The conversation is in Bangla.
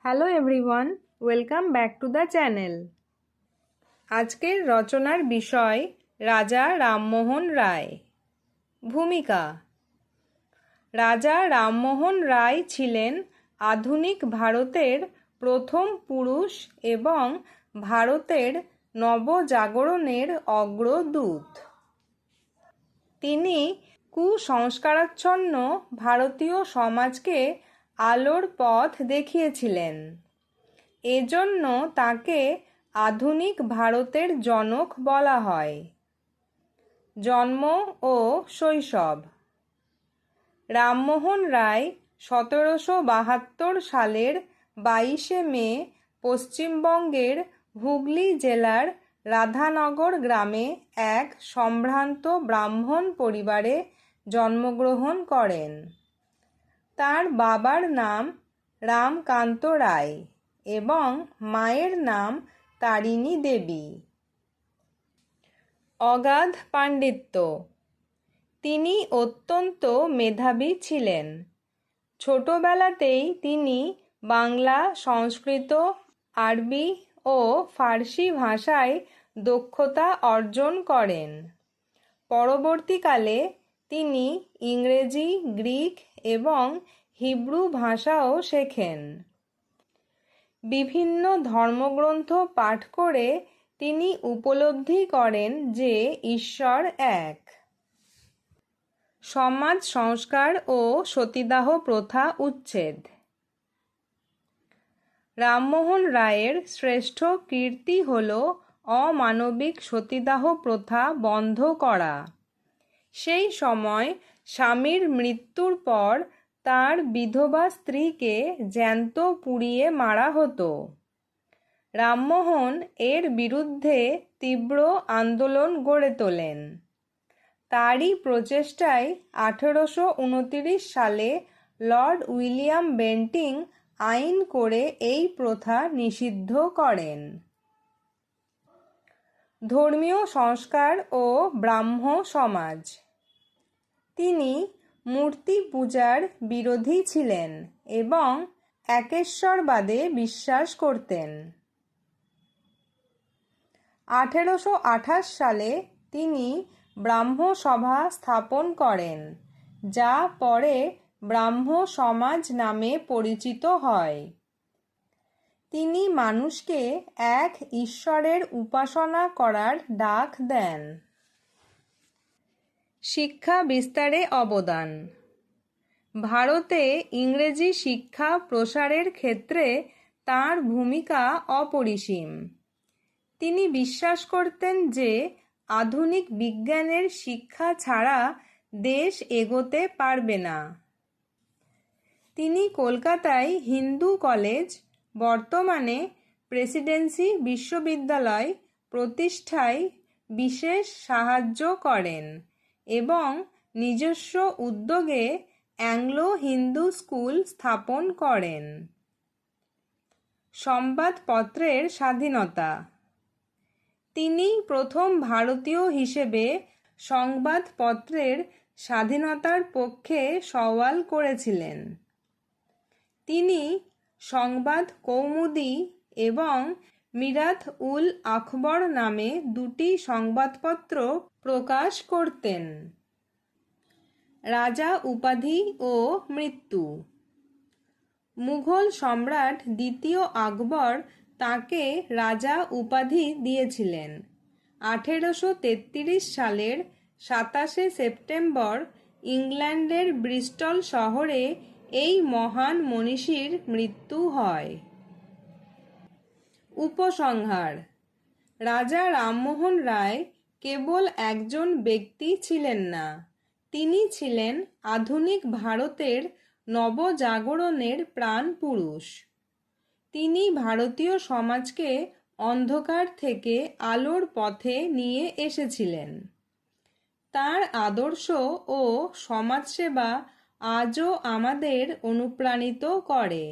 Hello everyone, welcome back to the channel. আজকের রচনার বিষয় রাজা রামমোহন রায়। ভূমিকা: রাজা রামমোহন রায় ছিলেন আধুনিক ভারতের প্রথম পুরুষ এবং ভারতের নবজাগরণের অগ্রদূত। তিনি কুসংস্কারাচ্ছন্ন ভারতীয় সমাজকে আলোর পথ দেখিয়েছিলেন। এজন্য তাকে আধুনিক ভারতের জনক বলা হয়। জন্ম ও শৈশব: রামমোহন রায় 1772 সালের 22শে মে পশ্চিমবঙ্গের হুগলি জেলার রাধানগর গ্রামে এক সম্ভ্রান্ত ব্রাহ্মণ পরিবারে জন্মগ্রহণ করেন। তার বাবার নাম রামকান্ত রায় এবং মায়ের নাম তারিণী দেবী। অগাধ পাণ্ডিত্য: তিনি অত্যন্ত মেধাবী ছিলেন। ছোটবেলাতেই তিনি বাংলা, সংস্কৃত, আরবি ও ফার্সি ভাষায় দক্ষতা অর্জন করেন। পরবর্তীকালে তিনি ইংরেজি, গ্রিক এবং হিব্রু ভাষাও শেখেন। বিভিন্ন ধর্মগ্রন্থ পাঠ করে তিনি উপলব্ধি করেন যে ঈশ্বর এক। সমাজ সংস্কার ও সতীদাহ প্রথা উচ্ছেদ: রামমোহন রায়ের শ্রেষ্ঠ কীর্তি হল অমানবিক সতীদাহ প্রথা বন্ধ করা। সেই সময় স্বামীর মৃত্যুর পর তার বিধবা স্ত্রীকে জ্যান্ত পুড়িয়ে মারা হতো। রামমোহন এর বিরুদ্ধে তীব্র আন্দোলন গড়ে তোলেন। তারই প্রচেষ্টায় 1829 সালে লর্ড উইলিয়াম বেন্টিং আইন করে এই প্রথা নিষিদ্ধ করেন। ধর্মীয় সংস্কার ও ব্রাহ্ম সমাজ: তিনি মূর্তি পূজার বিরোধী ছিলেন এবং একেশ্বরবাদে বিশ্বাস করতেন। 1828 সালে তিনি ব্রাহ্ম সভা স্থাপন করেন, যা পরে ব্রাহ্ম সমাজ নামে পরিচিত হয়। তিনি মানুষকে এক ঈশ্বরের উপাসনা করার ডাক দেন। শিক্ষা বিস্তারে অবদান: ভারতে ইংরেজি শিক্ষা প্রসারের ক্ষেত্রে তাঁর ভূমিকা অপরিসীম। তিনি বিশ্বাস করতেন যে আধুনিক বিজ্ঞানের শিক্ষা ছাড়া দেশ এগোতে পারবে না। তিনি কলকাতায় হিন্দু কলেজ, বর্তমানে প্রেসিডেন্সি বিশ্ববিদ্যালয় প্রতিষ্ঠায় বিশেষ সাহায্য করেন এবং নিজস্ব উদ্যোগে অ্যাংলো হিন্দু স্কুল স্থাপন করেন। সংবাদপত্রের স্বাধীনতা: তিনি প্রথম ভারতীয় হিসেবে সংবাদপত্রের স্বাধীনতার পক্ষে সওয়াল করেছিলেন। তিনি সংবাদ কৌমুদি এবং মিরাত উল আখবর নামে দুটি সংবাদপত্র প্রকাশ করতেন। রাজা উপাধি ও মৃত্যু: মুঘল সম্রাট দ্বিতীয় আকবর তাঁকে রাজা উপাধি দিয়েছিলেন। 1833 সালের 27শে সেপ্টেম্বর ইংল্যান্ডের ব্রিস্টল শহরে এই মহান মনীষীর মৃত্যু হয়। উপসংহার: রাজা রামমোহন রায় কেবল একজন ব্যক্তি ছিলেন না, তিনি ছিলেন আধুনিক ভারতের নবজাগরণের প্রাণপুরুষ। তিনি ভারতীয় সমাজকে অন্ধকার থেকে আলোর পথে নিয়ে এসেছিলেন। তাঁর আদর্শ ও সমাজসেবা আজও আমাদের অনুপ্রাণিত করে।